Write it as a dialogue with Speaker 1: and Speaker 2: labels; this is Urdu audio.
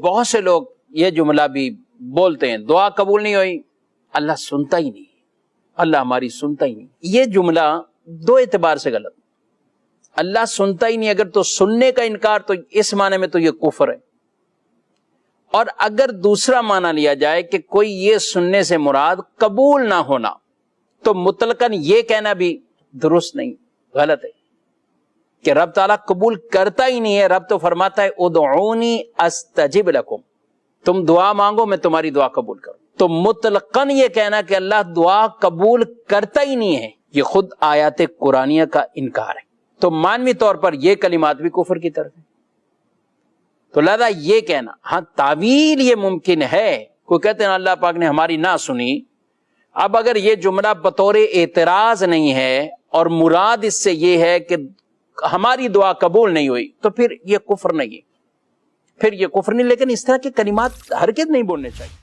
Speaker 1: بہت سے لوگ یہ جملہ بھی بولتے ہیں دعا قبول نہیں ہوئی، اللہ سنتا ہی نہیں، اللہ ہماری سنتا ہی نہیں۔ یہ جملہ دو اعتبار سے غلط، اللہ سنتا ہی نہیں، اگر تو سننے کا انکار تو اس معنی میں تو یہ کفر ہے، اور اگر دوسرا معنی لیا جائے کہ کوئی یہ سننے سے مراد قبول نہ ہونا، تو مطلقاً یہ کہنا بھی درست نہیں، غلط ہے کہ رب تعالیٰ قبول کرتا ہی نہیں ہے۔ رب تو فرماتا ہے ادعونی استجب لکم، تم دعا مانگو میں تمہاری دعا قبول کروں۔ تو مطلقاً یہ کہنا کہ اللہ دعا قبول کرتا ہی نہیں ہے، یہ خود آیات قرآنیہ کا انکار ہے، تو معنوی طور پر یہ کلمات بھی کفر کی طرف ہے۔ تو لہذا یہ کہنا، ہاں تعویل یہ ممکن ہے، کوئی کہتے ہیں اللہ پاک نے ہماری نہ سنی، اب اگر یہ جملہ بطور اعتراض نہیں ہے اور مراد اس سے یہ ہے کہ ہماری دعا قبول نہیں ہوئی، تو پھر یہ کفر نہیں ہے، پھر یہ کفر نہیں، لیکن اس طرح کے کلمات ہرگز نہیں بولنے چاہیے۔